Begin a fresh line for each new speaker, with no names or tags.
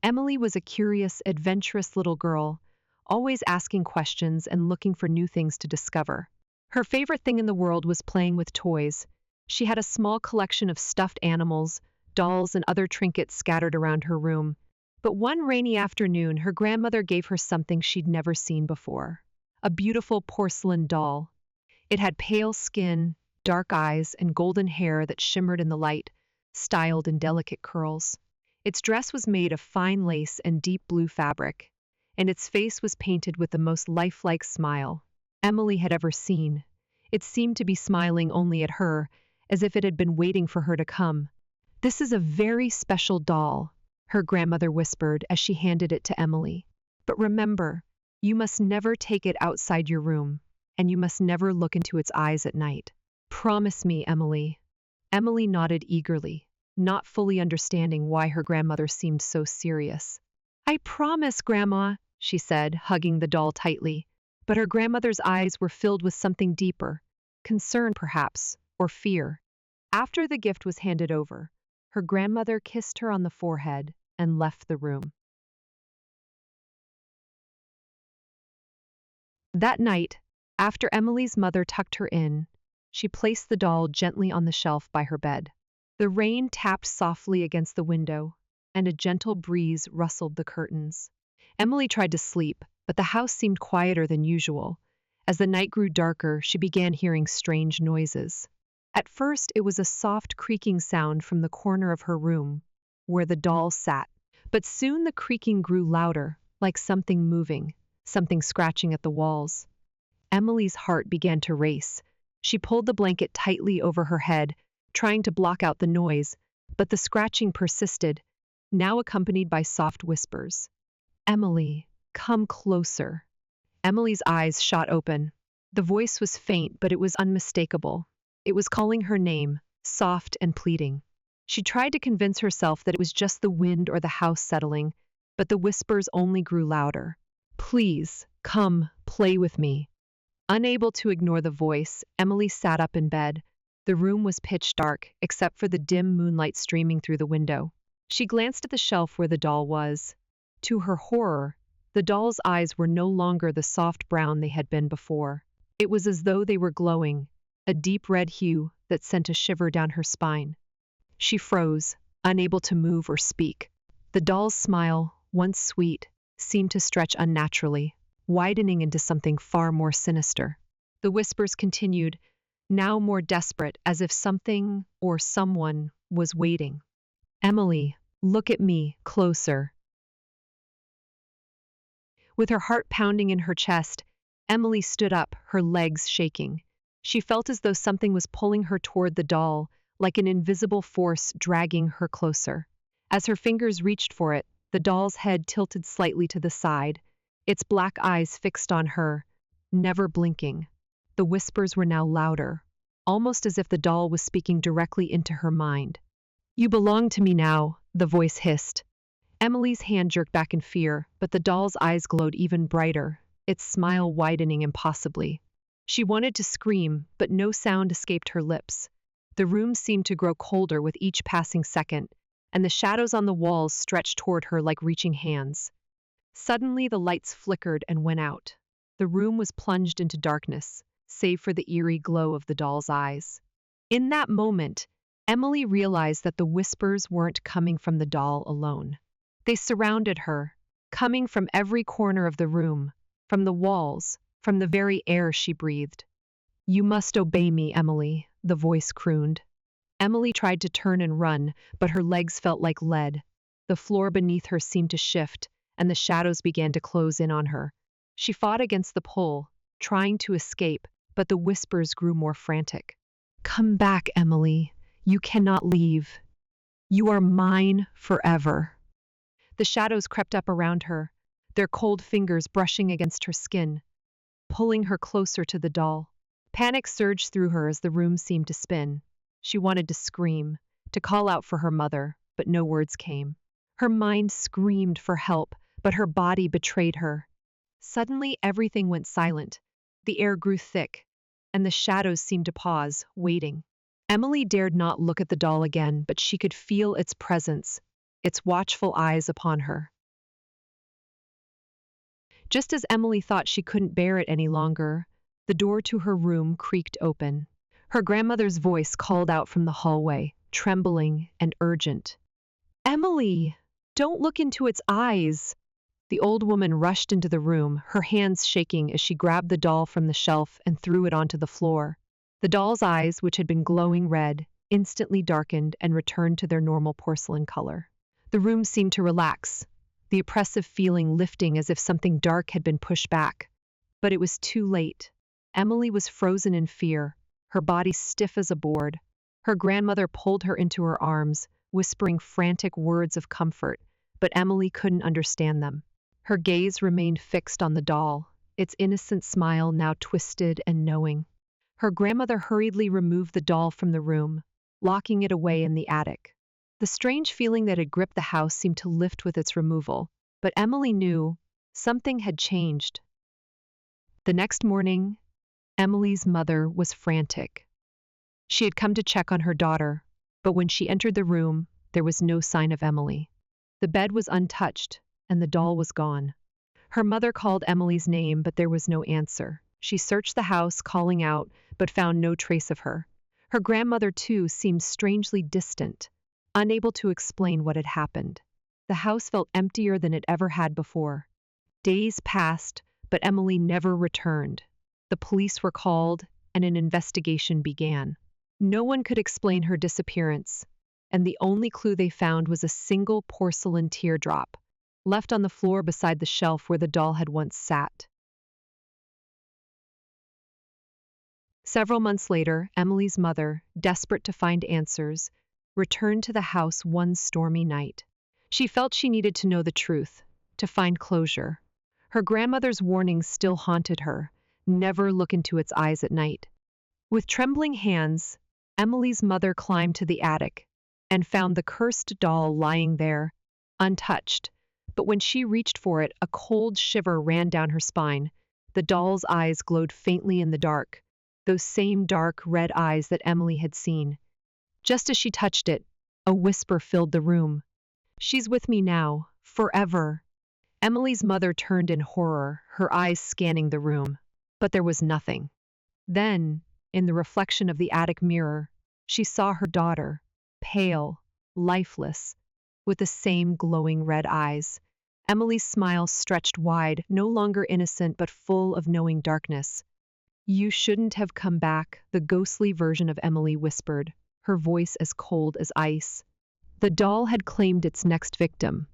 Emily was a curious, adventurous little girl, always asking questions and looking for new things to discover. Her favorite thing in the world was playing with toys. She had a small collection of stuffed animals, dolls, and other trinkets scattered around her room. But one rainy afternoon, her grandmother gave her something she'd never seen before. A beautiful porcelain doll. It had pale skin, dark eyes, and golden hair that shimmered in the light, styled in delicate curls. Its dress was made of fine lace and deep blue fabric, and its face was painted with the most lifelike smile Emily had ever seen. It seemed to be smiling only at her, as if it had been waiting for her to come. "This is a very special doll," her grandmother whispered as she handed it to Emily. "But remember, you must never take it outside your room, and you must never look into its eyes at night. Promise me, Emily." Emily nodded eagerly, not fully understanding why her grandmother seemed so serious. "I promise, Grandma," she said, hugging the doll tightly. But her grandmother's eyes were filled with something deeper, concern perhaps, or fear. After the gift was handed over, her grandmother kissed her on the forehead and left the room. That night, after Emily's mother tucked her in, she placed the doll gently on the shelf by her bed. The rain tapped softly against the window, and a gentle breeze rustled the curtains. Emily tried to sleep, but the house seemed quieter than usual. As the night grew darker, she began hearing strange noises. At first, it was a soft creaking sound from the corner of her room, where the doll sat. But soon the creaking grew louder, like something moving, something scratching at the walls. Emily's heart began to race. She pulled the blanket tightly over her head, trying to block out the noise, but the scratching persisted, now accompanied by soft whispers. "Emily, come closer." Emily's eyes shot open. The voice was faint, but it was unmistakable. It was calling her name, soft and pleading. She tried to convince herself that it was just the wind or the house settling, but the whispers only grew louder. "Please, come, play with me." Unable to ignore the voice, Emily sat up in bed. The room was pitch dark, except for the dim moonlight streaming through the window. She glanced at the shelf where the doll was. To her horror, the doll's eyes were no longer the soft brown they had been before. It was as though they were glowing, a deep red hue that sent a shiver down her spine. She froze, unable to move or speak. The doll's smile, once sweet, seemed to stretch unnaturally, widening into something far more sinister. The whispers continued, now more desperate, as if something or someone was waiting. "Emily, look at me, closer." With her heart pounding in her chest, Emily stood up, her legs shaking. She felt as though something was pulling her toward the doll, like an invisible force dragging her closer. As her fingers reached for it, the doll's head tilted slightly to the side, its black eyes fixed on her, never blinking. The whispers were now louder, almost as if the doll was speaking directly into her mind. "You belong to me now," the voice hissed. Emily's hand jerked back in fear, but the doll's eyes glowed even brighter, its smile widening impossibly. She wanted to scream, but no sound escaped her lips. The room seemed to grow colder with each passing second, and the shadows on the walls stretched toward her like reaching hands. Suddenly, the lights flickered and went out. The room was plunged into darkness, save for the eerie glow of the doll's eyes. In that moment, Emily realized that the whispers weren't coming from the doll alone. They surrounded her, coming from every corner of the room, from the walls, from the very air she breathed. "You must obey me, Emily," the voice crooned. Emily tried to turn and run, but her legs felt like lead. The floor beneath her seemed to shift, and the shadows began to close in on her. She fought against the pull, trying to escape, but the whispers grew more frantic. "Come back, Emily. You cannot leave. You are mine forever." The shadows crept up around her, their cold fingers brushing against her skin, pulling her closer to the doll. Panic surged through her as the room seemed to spin. She wanted to scream, to call out for her mother, but no words came. Her mind screamed for help, but her body betrayed her. Suddenly, everything went silent. The air grew thick, and the shadows seemed to pause, waiting. Emily dared not look at the doll again, but she could feel its presence, its watchful eyes upon her. Just as Emily thought she couldn't bear it any longer, the door to her room creaked open. Her grandmother's voice called out from the hallway, trembling and urgent. "Emily, don't look into its eyes." The old woman rushed into the room, her hands shaking as she grabbed the doll from the shelf and threw it onto the floor. The doll's eyes, which had been glowing red, instantly darkened and returned to their normal porcelain color. The room seemed to relax, the oppressive feeling lifting as if something dark had been pushed back. But it was too late. Emily was frozen in fear, her body stiff as a board. Her grandmother pulled her into her arms, whispering frantic words of comfort, but Emily couldn't understand them. Her gaze remained fixed on the doll, its innocent smile now twisted and knowing. Her grandmother hurriedly removed the doll from the room, locking it away in the attic. The strange feeling that had gripped the house seemed to lift with its removal, but Emily knew something had changed. The next morning, Emily's mother was frantic. She had come to check on her daughter, but when she entered the room, there was no sign of Emily. The bed was untouched, and the doll was gone. Her mother called Emily's name, but there was no answer. She searched the house, calling out, but found no trace of her. Her grandmother, too, seemed strangely distant, unable to explain what had happened. The house felt emptier than it ever had before. Days passed, but Emily never returned. The police were called, and an investigation began. No one could explain her disappearance, and the only clue they found was a single porcelain teardrop, left on the floor beside the shelf where the doll had once sat. Several months later, Emily's mother, desperate to find answers, returned to the house one stormy night. She felt she needed to know the truth, to find closure. Her grandmother's warnings still haunted her, never look into its eyes at night. With trembling hands, Emily's mother climbed to the attic and found the cursed doll lying there, untouched. But when she reached for it, a cold shiver ran down her spine. The doll's eyes glowed faintly in the dark, those same dark red eyes that Emily had seen. Just as she touched it, a whisper filled the room. "She's with me now, forever." Emily's mother turned in horror, her eyes scanning the room. But there was nothing. Then, in the reflection of the attic mirror, she saw her daughter, pale, lifeless, with the same glowing red eyes. Emily's smile stretched wide, no longer innocent but full of knowing darkness. "You shouldn't have come back," the ghostly version of Emily whispered, her voice as cold as ice. The doll had claimed its next victim,